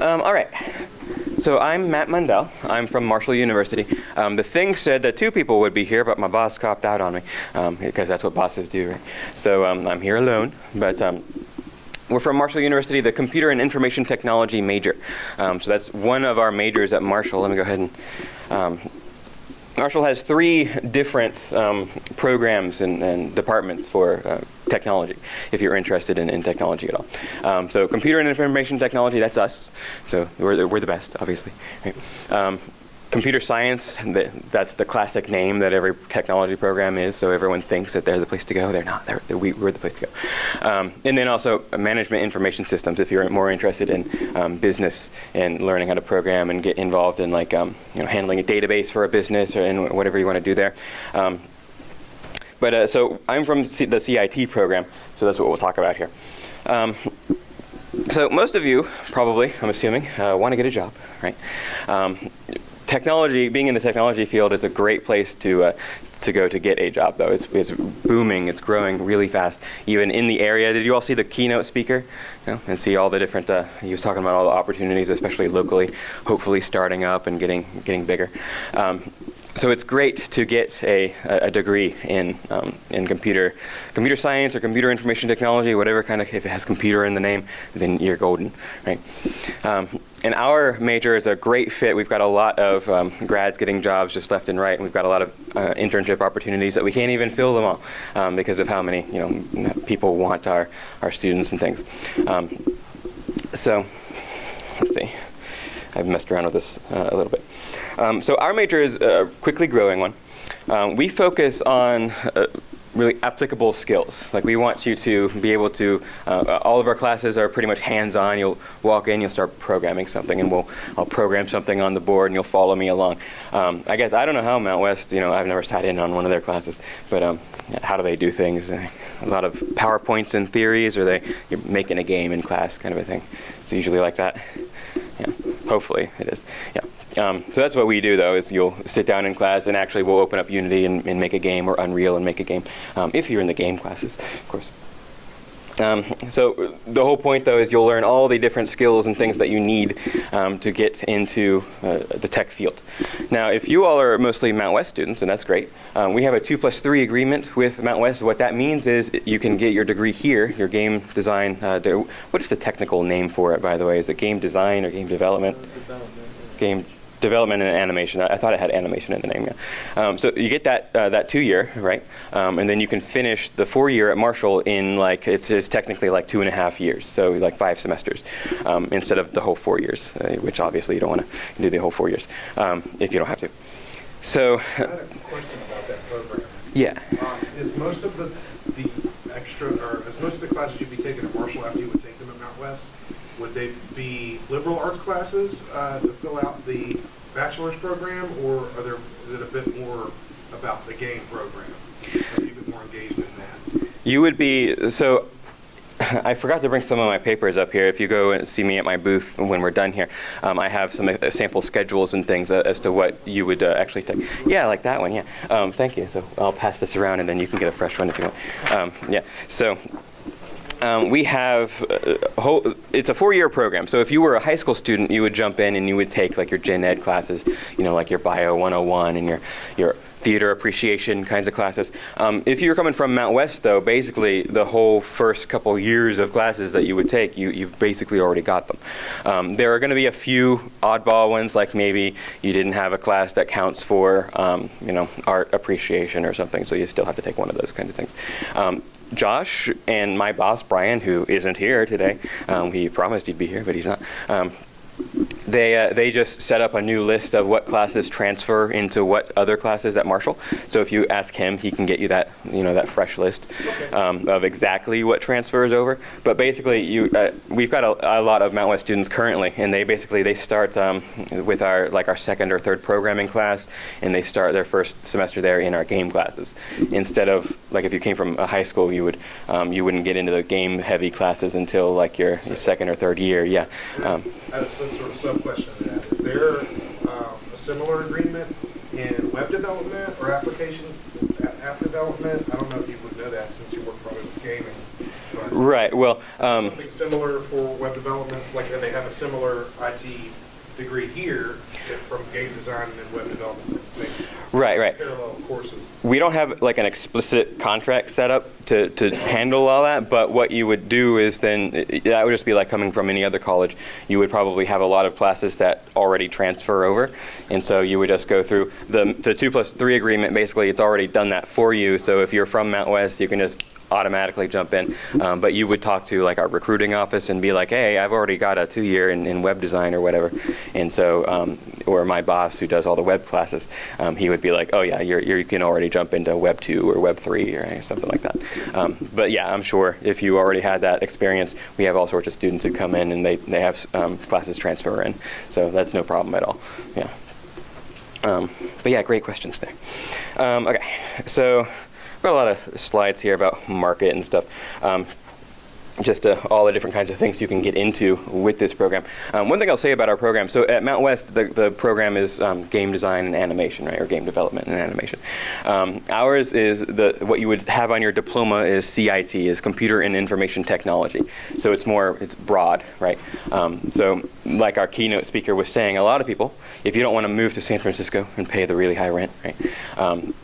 All right. So I'm Matt Mundell. I'm from Marshall University. The thing said that 2 people would be here, but my boss copped out on me because that's what bosses do, right? So I'm here alone, but we're from Marshall University, the Computer and Information Technology major. So that's one of our majors at Marshall. Let me go ahead and Marshall has 3 different programs and departments for technology, if you're interested in technology at all. So computer and information technology, that's us. So we're the best, obviously. Right? Computer science, that's the classic name that every technology program is, so everyone thinks that they're the place to go. They're not. We're the place to go. And then also management information systems, if you're more interested in business and learning how to program and get involved in like handling a database for a business or in whatever you want to do there. So I'm from the CIT program, so that's what we'll talk about here. So most of you probably, I'm assuming, want to get a job, right? Technology, being in the technology field is a great place to go to get a job, though. It's booming, it's growing really fast, even in the area. Did you all see the keynote speaker? And see all the different, he was talking about all the opportunities, especially locally, hopefully starting up and getting bigger. So it's great to get a degree in computer science or computer information technology, whatever kind of, if it has computer in the name, then you're golden, right? And our major is a great fit. We've got a lot of grads getting jobs just left and right, and we've got a lot of internship opportunities that we can't even fill them all because of how many people want our students and things. So let's see. I've messed around with this a little bit. So our major is a quickly growing one. We focus on really applicable skills. Like we want you to be able to, all of our classes are pretty much hands-on. You'll walk in, you'll start programming something, and I'll program something on the board and you'll follow me along. I guess, I don't know how Mountwest, I've never sat in on one of their classes, but how do they do things? A lot of PowerPoints and theories, or you're making a game in class kind of a thing. It's usually like that. Yeah, hopefully it is. Yeah. So that's what we do, though, is you'll sit down in class and actually we'll open up Unity and make a game, or Unreal and make a game, if you're in the game classes, of course. So the whole point, though, is you'll learn all the different skills and things that you need to get into the tech field. Now, if you all are mostly Mountwest students, and that's great, we have a 2+3 agreement with Mountwest. What that means is you can get your degree here, your game design. What is the technical name for it, by the way? Is it game design or game development? Game development and animation. I thought it had animation in the name. Yeah. So you get that 2-year, right? And then you can finish the 4-year at Marshall in it's technically like 2.5 years, so like 5 semesters instead of the whole 4 years, which obviously you don't want to do the whole 4 years if you don't have to. So. I had a question about that program. Yeah. Is most of the classes you'd be taking at Marshall after you would take them at Mountwest? Would they be liberal arts classes to fill out the bachelor's program, or is it a bit more about the game program? Are you a bit more engaged in that? You would be, so I forgot to bring some of my papers up here. If you go and see me at my booth when we're done here, I have some sample schedules and things as to what you would actually take. Yeah, like that one, yeah. Thank you. So I'll pass this around and then you can get a fresh one if you want. Yeah, so. We have it's a 4-year program. So if you were a high school student, you would jump in and you would take like your gen ed classes, like your Bio 101 and your theater appreciation kinds of classes. If you're coming from Mountwest, though, basically the whole first couple years of classes that you would take, you've basically already got them. There are going to be a few oddball ones, like maybe you didn't have a class that counts for art appreciation or something, so you still have to take one of those kinds of things. Josh and my boss, Brian, who isn't here today, he promised he'd be here, but he's not. They just set up a new list of what classes transfer into what other classes at Marshall. So if you ask him, he can get you that that fresh list of exactly what transfers over. But basically, we've got a lot of Mountwest students currently, and they start with our second or third programming class, and they start their first semester there in our game classes. Instead of like if you came from a high school, you wouldn't get into the game heavy classes until like your second or third year. Yeah. I have some sort of sub-question to that. Is there a similar agreement in web development or application app development? I don't know if you would know that since you work probably with gaming. Right. Well, Something similar for web development, like, and they have a similar IT degree here from game design and web development. Same right. parallel courses. We don't have like an explicit contract set up to handle all that, but what you would do is then, that would just be like coming from any other college. You would probably have a lot of classes that already transfer over, and so you would just go through the 2+3 agreement. Basically, it's already done that for you, so if you're from Mountwest, you can just automatically jump in, but you would talk to like our recruiting office and be like, hey, I've already got a 2-year in web design or whatever, and so or my boss who does all the web classes, he would be like, oh yeah, you can already jump into Web 2 or Web 3 or something like that. But yeah, I'm sure if you already had that experience, we have all sorts of students who come in and they have classes transfer in, so that's no problem at all. Yeah. But yeah, great questions there. Okay, so got a lot of slides here about market and stuff. Just all the different kinds of things you can get into with this program. One thing I'll say about our program, so at Mountwest, the program is game design and animation, right, or game development and animation. Ours is, what you would have on your diploma is CIT, is Computer and Information Technology. So it's broad, right? So like our keynote speaker was saying, a lot of people, if you don't want to move to San Francisco and pay the really high rent, right,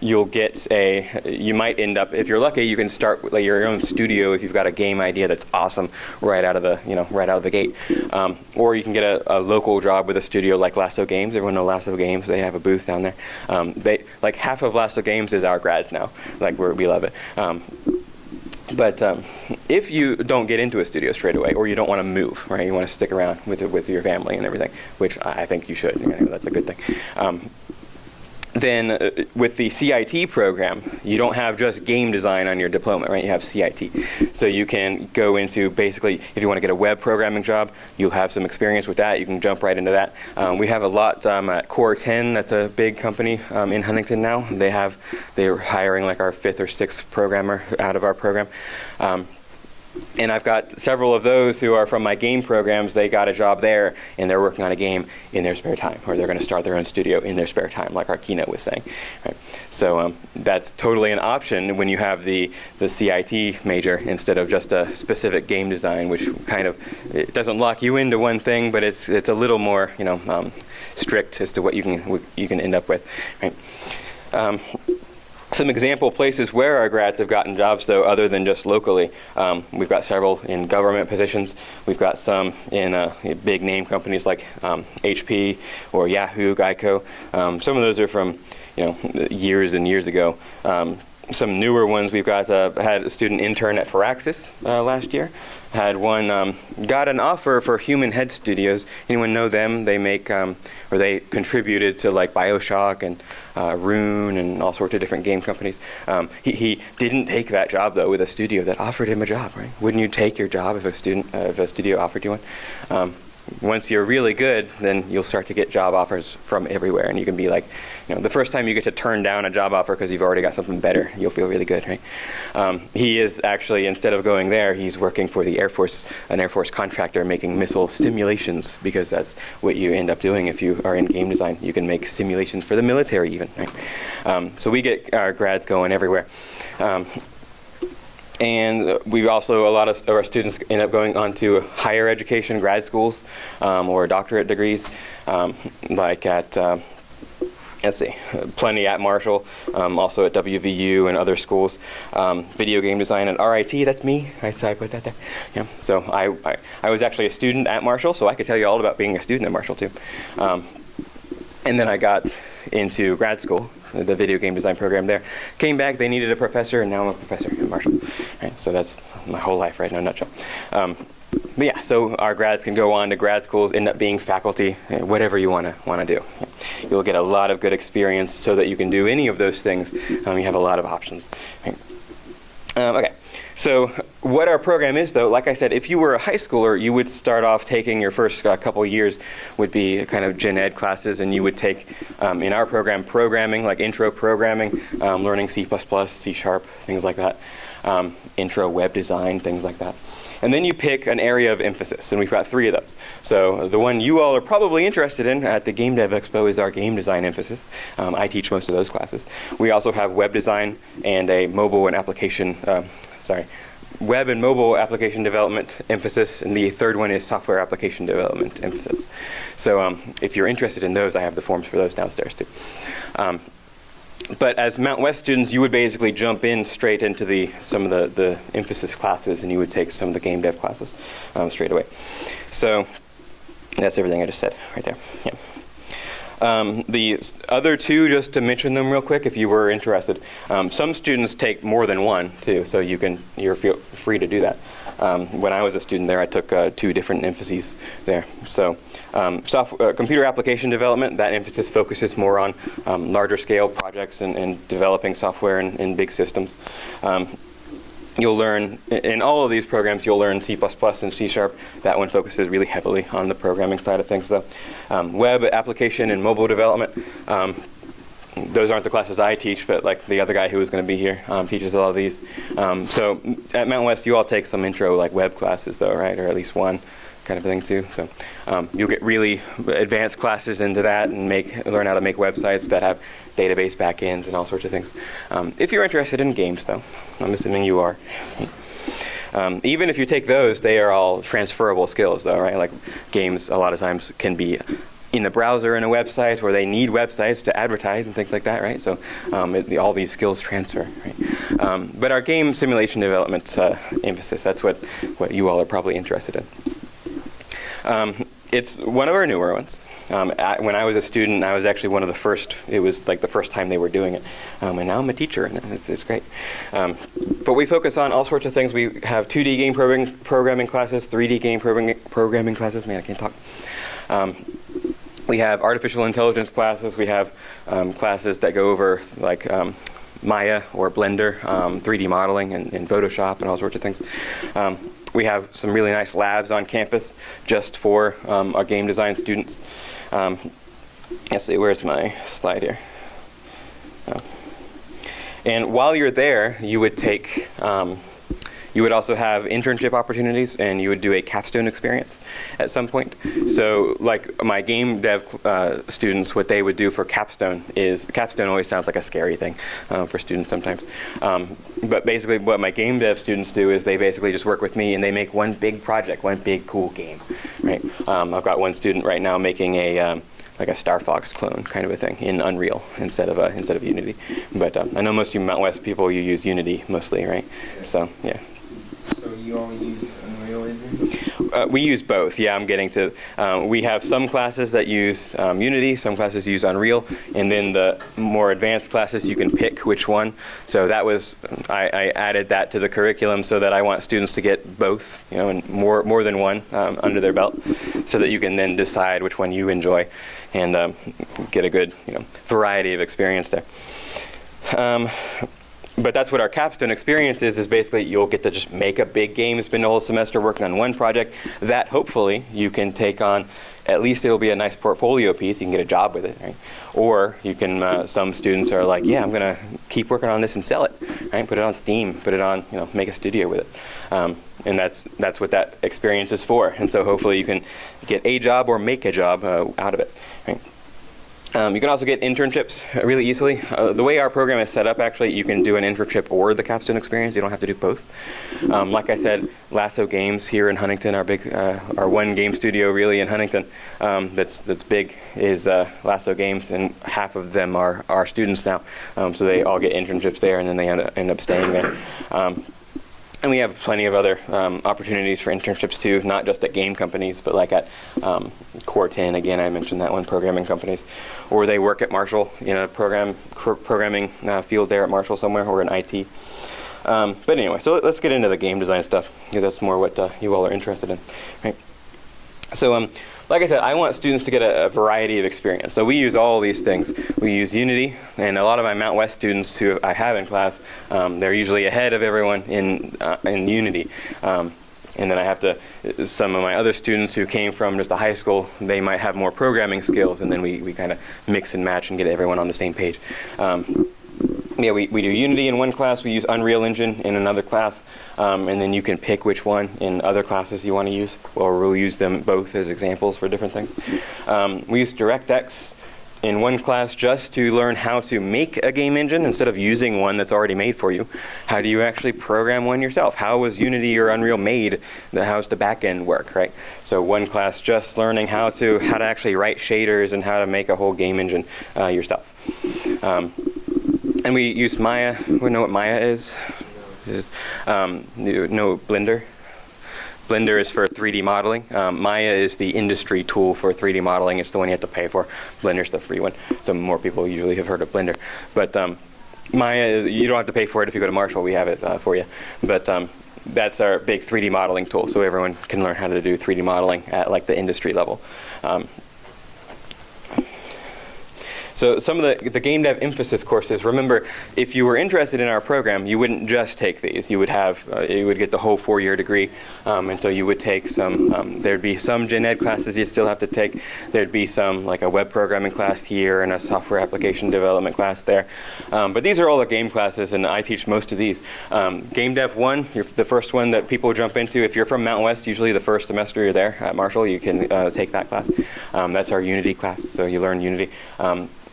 you might end up, if you're lucky, you can start with like your own studio if you've got a game idea that's awesome right out of the gate, or you can get a local job with a studio like Lasso Games. Everyone knows Lasso Games. They have a booth down there. They like half of Lasso Games is our grads now. Like we love it. But if you don't get into a studio straight away, or you don't want to move, right? You want to stick around with your family and everything, which I think you should. That's a good thing. Then with the CIT program, you don't have just game design on your diploma, right? You have CIT. So you can go into basically, if you want to get a web programming job, you'll have some experience with that. You can jump right into that. We have a lot at Core 10. That's a big company in Huntington now. They're hiring like our 5th or 6th programmer out of our program. And I've got several of those who are from my game programs. They got a job there, and they're working on a game in their spare time, or they're going to start their own studio in their spare time, like our keynote was saying. Right? So that's totally an option when you have the CIT major instead of just a specific game design, which kind of, it doesn't lock you into one thing, but it's a little more strict as to what you can end up with. Right? Some example places where our grads have gotten jobs, though, other than just locally. We've got several in government positions. We've got some in big name companies like HP or Yahoo, Geico. Some of those are from years and years ago. Some newer ones, we've got had a student intern at Firaxis last year. Had one got an offer for Human Head Studios. Anyone know them? They make or they contributed to like BioShock and Rune and all sorts of different game companies. He didn't take that job though with a studio that offered him a job. Right? Wouldn't you take your job if a studio offered you one? Once you're really good, then you'll start to get job offers from everywhere, and you can be like, the first time you get to turn down a job offer because you've already got something better, you'll feel really good, right? He is actually, instead of going there, he's working for the Air Force, an Air Force contractor making missile simulations, because that's what you end up doing if you are in game design. You can make simulations for the military even, right? So we get our grads going everywhere. And we also, a lot of our students end up going on to higher education, grad schools, or doctorate degrees, like at, let's see, plenty at Marshall, also at WVU and other schools. Video game design at RIT, that's me. I put that there. Yeah. So I was actually a student at Marshall, so I could tell you all about being a student at Marshall too. And then I got into grad school, the video game design program there. Came back, they needed a professor, and now I'm a professor at Marshall. Right, so that's my whole life, right, in a nutshell. But yeah, so our grads can go on to grad schools, end up being faculty, whatever you want to do. You'll get a lot of good experience so that you can do any of those things. You have a lot of options. Right. Okay, so what our program is, though, like I said, if you were a high schooler, you would start off taking your first couple years would be kind of gen ed classes, and you would take, in our program, programming, like intro programming, learning C++, C#, things like that, intro web design, things like that. And then you pick an area of emphasis, and we've got 3 of those. So the one you all are probably interested in at the Game Dev Expo is our game design emphasis. I teach most of those classes. We also have web design and a mobile and application, web and mobile application development emphasis, and the third one is software application development emphasis. So if you're interested in those, I have the forms for those downstairs too. But as Mountwest students, you would basically jump in straight into some of the emphasis classes, and you would take some of the game dev classes straight away. So that's everything I just said right there. Yeah. The other two, just to mention them real quick, if you were interested, some students take more than one too, so you're feel free to do that. When I was a student there, I took 2 different emphases there. So computer application development, that emphasis focuses more on larger scale projects and developing software in big systems. You'll learn, in all of these programs, you'll learn C++ and C#. That one focuses really heavily on the programming side of things, though. Web application and mobile development, those aren't the classes I teach, but like the other guy who was going to be here teaches a lot of these. So at Mountwest, you all take some intro like web classes, though, right? Or at least one kind of thing, too. So you'll get really advanced classes into that and learn how to make websites that have database backends and all sorts of things. If you're interested in games, though, I'm assuming you are. Even if you take those, they are all transferable skills, though, right? Like games, a lot of times, can be in the browser in a website, or they need websites to advertise and things like that, right? So all these skills transfer, right? But our game simulation development emphasis, that's what you all are probably interested in. It's one of our newer ones. When I was a student, I was actually one of the first. It was like the first time they were doing it. And now I'm a teacher, and it's great. But we focus on all sorts of things. We have 2D game programming classes, 3D game programming classes. Man, I can't talk. We have artificial intelligence classes. We have classes that go over like Maya or Blender, 3D modeling and Photoshop and all sorts of things. We have some really nice labs on campus just for our game design students. Let's see, where's my slide here? And while you're there, you would take, you would also have internship opportunities, and you would do a capstone experience at some point. So like my game dev students, what they would do for capstone always sounds like a scary thing for students sometimes. But basically what my game dev students do is they basically just work with me and they make one big project, one big cool game, right? I've got one student right now making a like a Star Fox clone kind of a thing in Unreal instead of Unity. But I know most of you Mountwest people, you use Unity mostly, right? So yeah. So you only use Unreal Engine? We use both. Yeah, I'm getting to. We have some classes that use Unity, some classes use Unreal, and then the more advanced classes you can pick which one. So that was I added that to the curriculum so that I want students to get both, and more than one under their belt, so that you can then decide which one you enjoy, and get a good variety of experience there. But that's what our capstone experience is basically you'll get to just make a big game, spend a whole semester working on one project that hopefully you can take on. At least it'll be a nice portfolio piece. You can get a job with it, right? Or you can, some students are like, yeah, I'm going to keep working on this and sell it, right? Put it on Steam, put it on, make a studio with it. And that's what that experience is for. And so hopefully you can get a job or make a job out of it, right? You can also get internships really easily. The way our program is set up, actually, you can do an internship or the capstone experience. You don't have to do both. Like I said, Lasso Games here in Huntington, our one game studio really in Huntington that's big is Lasso Games, and half of them are our students now. So they all get internships there, and then they end up staying there. And we have plenty of other opportunities for internships too, not just at game companies, but like at Core 10, again, I mentioned that one, programming companies. Or they work at Marshall in a programming field there at Marshall somewhere, or in IT. But anyway, so let's get into the game design stuff, because that's more what you all are interested in, right? So like I said, I want students to get a variety of experience. So we use all these things. We use Unity, and a lot of my Mountwest students who I have in class, they're usually ahead of everyone in Unity. And then I have some of my other students who came from just a high school, they might have more programming skills, and then we kind of mix and match and get everyone on the same page. Yeah, we do Unity in one class, we use Unreal Engine in another class, and then you can pick which one in other classes you want to use, or we'll use them both as examples for different things. We use DirectX in one class just to learn how to make a game engine instead of using one that's already made for you. How do you actually program one yourself? How was Unity or Unreal made? How's the back end work, right? So one class just learning how to actually write shaders and how to make a whole game engine yourself. And we use Maya. We know what Maya is? You know Blender? Blender is for 3D modeling. Maya is the industry tool for 3D modeling. It's the one you have to pay for. Blender's the free one. So more people usually have heard of Blender. But Maya, you don't have to pay for it if you go to Marshall. We have it for you. But that's our big 3D modeling tool. So everyone can learn how to do 3D modeling at like the industry level. So some of the game dev emphasis courses, remember, if you were interested in our program, you wouldn't just take these. You would have, you would get the whole 4-year degree. And so you would take some, there'd be some gen ed classes you'd still have to take. There'd be some, like a web programming class here and a software application development class there. But these are all the game classes, and I teach most of these. Game Dev 1, you're the first one that people jump into. If you're from Mountwest, usually the first semester you're there at Marshall, you can take that class. That's our Unity class, so you learn Unity.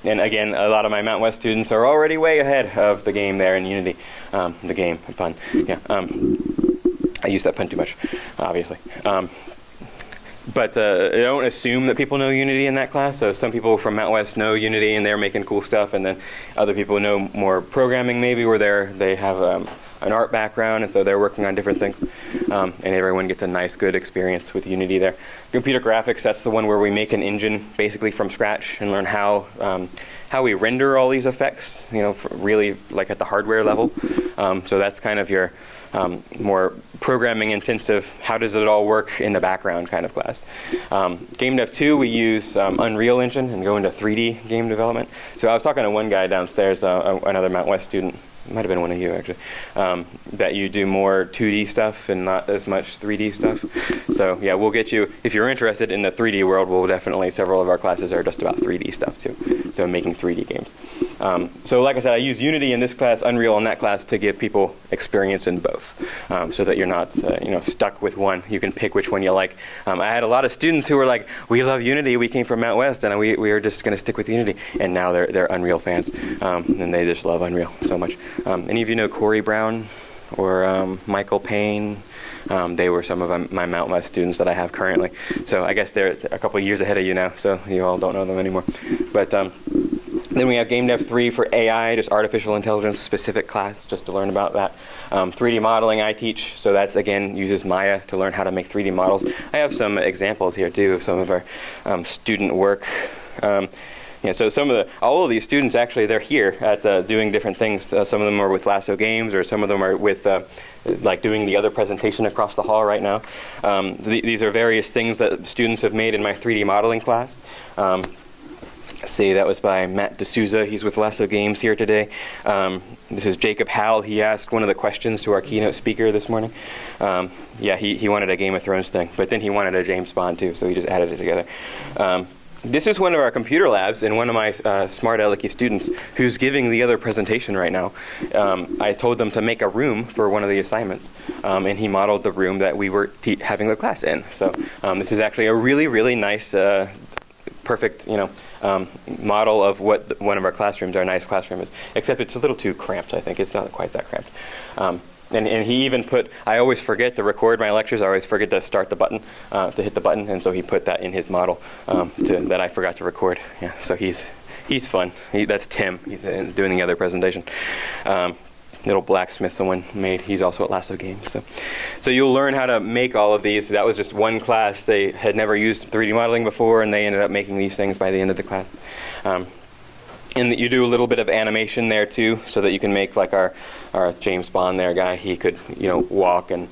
And again, a lot of my Mountwest students are already way ahead of the game there in Unity. The game, fun. Yeah. I use that pun too much, obviously. But don't assume that people know Unity in that class. So some people from Mountwest know Unity and they're making cool stuff, and then other people know more programming maybe, where they have an art background, and so they're working on different things. And everyone gets a nice, good experience with Unity there. Computer graphics, that's the one where we make an engine basically from scratch and learn how we render all these effects, really like at the hardware level. So that's kind of your more programming intensive, how does it all work in the background kind of class. Game Dev 2, we use Unreal Engine and go into 3D game development. So I was talking to one guy downstairs, another Mountwest student, it might have been one of you actually, that you do more 2D stuff and not as much 3D stuff. So yeah, we'll get you, if you're interested in the 3D world, we'll definitely, several of our classes are just about 3D stuff too. So making 3D games. So like I said, I use Unity in this class, Unreal in that class to give people experience in both, so that you're not stuck with one. You can pick which one you like. I had a lot of students who were like, we love Unity, we came from Mountwest, and we are just going to stick with Unity. And now they're Unreal fans, and they just love Unreal so much. Any of you know Corey Brown or Michael Payne? They were some of my Mountwest students that I have currently. So I guess they're a couple of years ahead of you now, so you all don't know them anymore. But then we have Game Dev 3 for AI, just artificial intelligence specific class, just to learn about that. 3D modeling I teach, so that's again uses Maya to learn how to make 3D models. I have some examples here too of some of our student work. So all of these students actually, they're here at doing different things. Some of them are with Lasso Games, or some of them are with like doing the other presentation across the hall right now. These are various things that students have made in my 3D modeling class. See, that was by Matt D'Souza. He's with Lasso Games here today. This is Jacob Howell. He asked one of the questions to our keynote speaker this morning. He wanted a Game of Thrones thing, but then he wanted a James Bond too, so he just added it together. This is one of our computer labs and one of my Smart Alecky students who's giving the other presentation right now. I told them to make a room for one of the assignments, and he modeled the room that we were having the class in. So this is actually a really, really nice, perfect, model of what one of our classrooms, our nice classroom is. Except it's a little too cramped, I think. It's not quite that cramped. And he even put, I always forget to record my lectures. I always forget to start the button, to hit the button. And so he put that in his model that I forgot to record. Yeah, so he's fun. That's Tim. He's doing the other presentation. Little blacksmith someone made. He's also at Lasso Games. So you'll learn how to make all of these. That was just one class. They had never used 3D modeling before, and they ended up making these things by the end of the class. And you do a little bit of animation there too, so that you can make like our James Bond there guy. He could walk and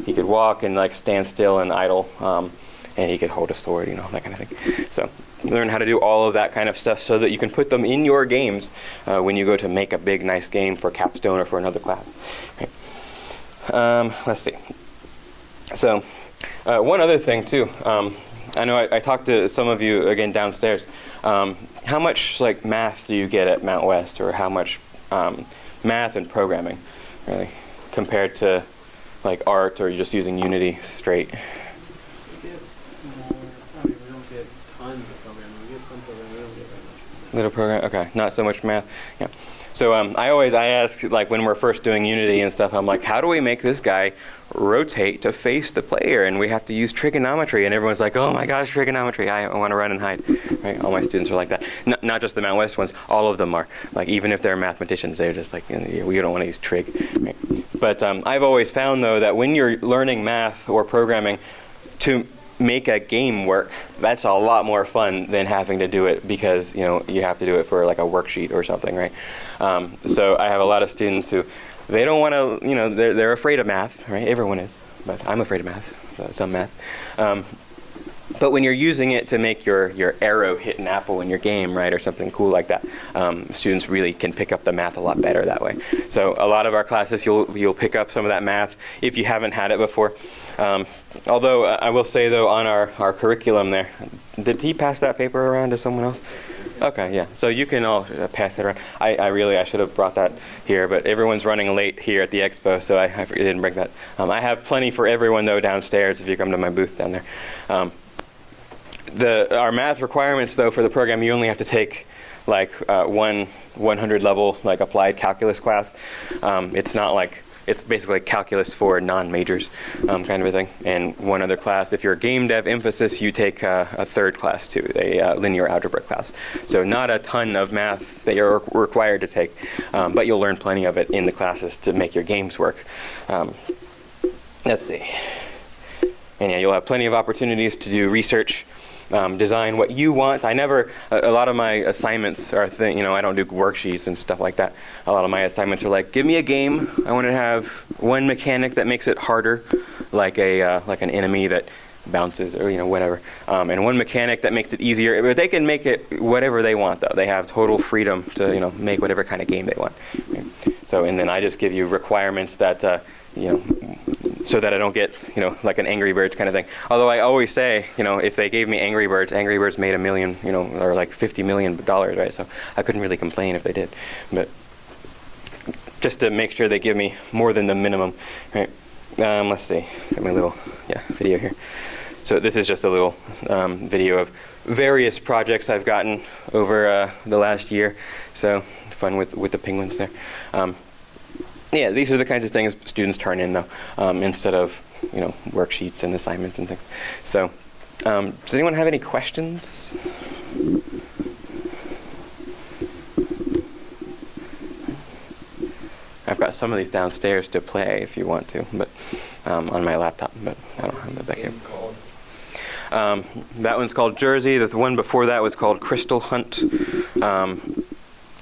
he could walk and like stand still and idle, and he could hold a sword, that kind of thing. So learn how to do all of that kind of stuff so that you can put them in your games when you go to make a big nice game for capstone or for another class. Okay. Let's see. So one other thing too. I know I talked to some of you again downstairs. How much like math do you get at Mountwest, or how much math and programming, really, compared to like art, or you're just using Unity straight? We get more. I mean, we don't get tons of programming. We get some programming. We don't get Little program. Okay, not so much math. Yeah. So I ask, like, when we're first doing Unity and stuff, I'm like, how do we make this guy rotate to face the player? And we have to use trigonometry. And everyone's like, oh my gosh, trigonometry. I want to run and hide. Right? All my students are like that. Not just the Mountwest ones. All of them are. Like, even if they're mathematicians, they're just like, we don't want to use trig. Right? But I've always found, though, that when you're learning math or programming, to make a game work, that's a lot more fun than having to do it because you have to do it for like a worksheet or something, right? So I have a lot of students who they don't want to, they're afraid of math, right? Everyone is, but I'm afraid of math, some math. But when you're using it to make your arrow hit an apple in your game, right, or something cool like that, students really can pick up the math a lot better that way. So a lot of our classes, you'll pick up some of that math if you haven't had it before. Although I will say, though, on our curriculum there, did he pass that paper around to someone else? Okay, yeah. So you can all pass that around. I should have brought that here, but everyone's running late here at the Expo, so I didn't bring that. I have plenty for everyone, though, downstairs if you come to my booth down there. Our math requirements, though, for the program, you only have to take like 100 level like applied calculus class. It's not like, it's basically calculus for non-majors kind of a thing. And one other class, if you're a game dev emphasis, you take a third class too, a linear algebra class. So not a ton of math that you're required to take, but you'll learn plenty of it in the classes to make your games work. Let's see. And yeah, you'll have plenty of opportunities to do research. Design what you want. A lot of my assignments are I don't do worksheets and stuff like that. A lot of my assignments are like, give me a game. I want to have one mechanic that makes it harder, like an enemy that bounces or whatever, and one mechanic that makes it easier. But they can make it whatever they want, though. They have total freedom to make whatever kind of game they want. Right? So, and then I just give you requirements that so that I don't get, like an Angry Birds kind of thing. Although I always say, if they gave me Angry Birds made $1 million, or like $50 million, right? So I couldn't really complain if they did. But just to make sure they give me more than the minimum, right? Let's see, got my little, video here. So this is just a little video of various projects I've gotten over the last year. So fun with the penguins there. Yeah, these are the kinds of things students turn in, though, instead of, worksheets and assignments and things. So, does anyone have any questions? I've got some of these downstairs to play if you want to, but on my laptop, but I don't have that back here. That one's called Jersey. The one before that was called Crystal Hunt.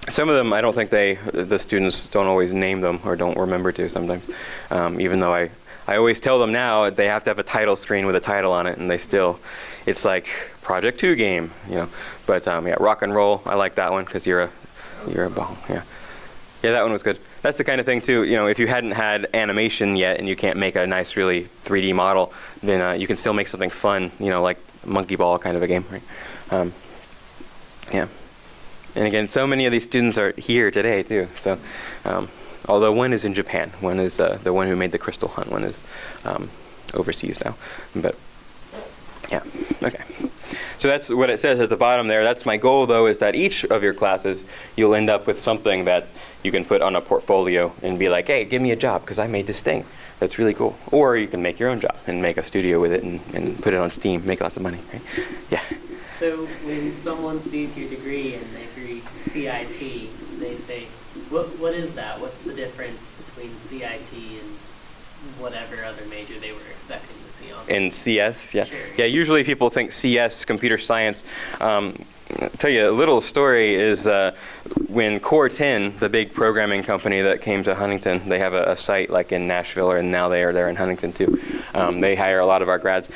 Some of them, I don't think the students don't always name them or don't remember to sometimes. Even though I always tell them now they have to have a title screen with a title on it, and it's like Project 2 game, But Rock and Roll, I like that one because you're a ball, yeah. Yeah, that one was good. That's the kind of thing too, if you hadn't had animation yet and you can't make a nice, really 3D model, then you can still make something fun, like Monkey Ball kind of a game, right? Yeah. And again, so many of these students are here today, too. So, although one is in Japan. One is the one who made the Crystal Hunt. One is overseas now. But, yeah, okay. So that's what it says at the bottom there. That's my goal, though, is that each of your classes, you'll end up with something that you can put on a portfolio and be like, hey, give me a job, because I made this thing. That's really cool. Or you can make your own job and make a studio with it and put it on Steam, make lots of money, right? Yeah. So when someone sees your degree and they read CIT, they say, what is that? What's the difference between CIT and whatever other major they were expecting to see on? In CS, yeah. Sure. Yeah, usually people think CS, computer science. I'll tell you a little story is when Core 10, the big programming company that came to Huntington, they have a site like in Nashville, and now they are there in Huntington too. They hire a lot of our grads.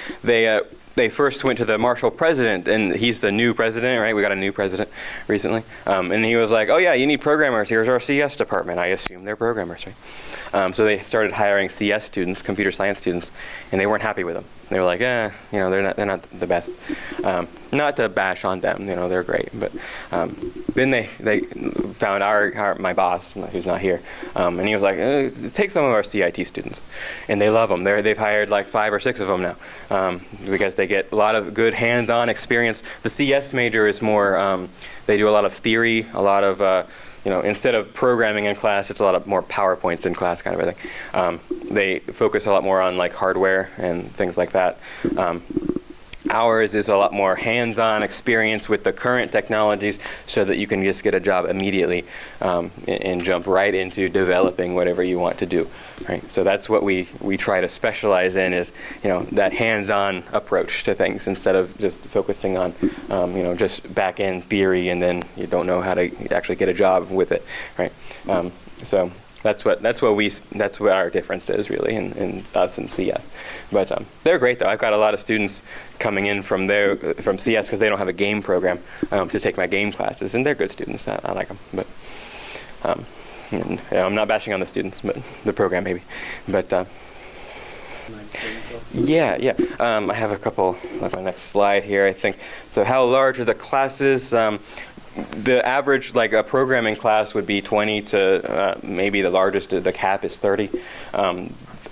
They first went to the Marshall president, and he's the new president, right? We got a new president recently. And he was like, oh yeah, you need programmers. Here's our CS department. I assume they're programmers, right? So they started hiring CS students, computer science students, and they weren't happy with them. they were like, they're not the best. Not to bash on them, they're great. But then they found my boss, who's not here, and he was like, take some of our CIT students, and they love them. They've hired like 5 or 6 of them now, because they get a lot of good hands-on experience. The CS major is more, they do a lot of theory, a lot of instead of programming in class, it's a lot of more PowerPoints in class kind of a thing. They focus a lot more on like hardware and things like that. Ours is a lot more hands-on experience with the current technologies, so that you can just get a job immediately and jump right into developing whatever you want to do. Right? So that's what we try to specialize in, is that hands-on approach to things, instead of just focusing on just back-end theory and then you don't know how to actually get a job with it. Right? So that's what our difference is, really, in us and CS. But they're great, though. I've got a lot of students coming in from CS because they don't have a game program to take my game classes, and they're good students. I like them. But I'm not bashing on the students, but the program maybe. But yeah. I have a couple. Like my next slide here, I think. So how large are the classes? The average, like a programming class, would be 20 to maybe the largest, the cap is 30.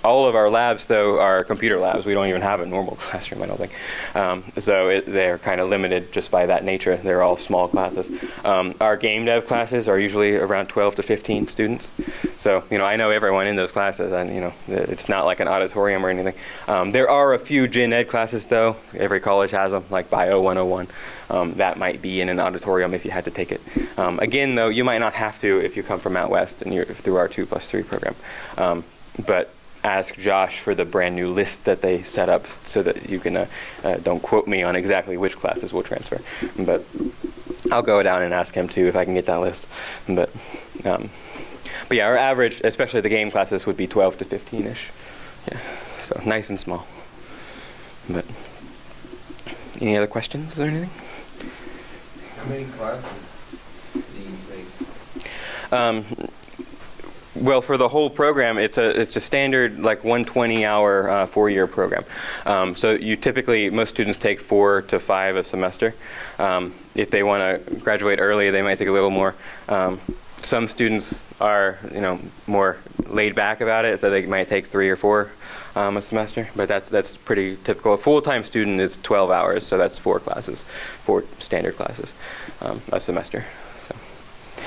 All of our labs, though, are computer labs. We don't even have a normal classroom, I don't think. So they're kind of limited just by that nature. They're all small classes. Our game dev classes are usually around 12 to 15 students. So, I know everyone in those classes, and, it's not like an auditorium or anything. There are a few gen ed classes, though. Every college has them, like Bio 101. That might be in an auditorium if you had to take it. Again, though, you might not have to if you come from Mountwest and you're through our 2+3 program. But ask Josh for the brand new list that they set up, so that you can, don't quote me on exactly which classes will transfer. But I'll go down and ask him too if I can get that list. But yeah, our average, especially the game classes, would be 12 to 15-ish. Yeah, so nice and small. But any other questions or anything? How many classes do you take? Well, for the whole program, it's a standard like 120-hour 4-year program. So you typically, most students take 4 to 5 a semester. If they want to graduate early, they might take a little more. Some students are more laid back about it, so they might take 3 or 4 a semester. But that's pretty typical. A full-time student is 12 hours, so that's 4 standard classes a semester.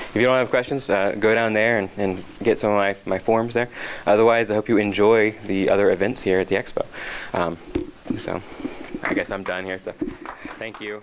If you don't have questions, go down there and get some of my forms there. Otherwise, I hope you enjoy the other events here at the Expo. So I guess I'm done here. So thank you.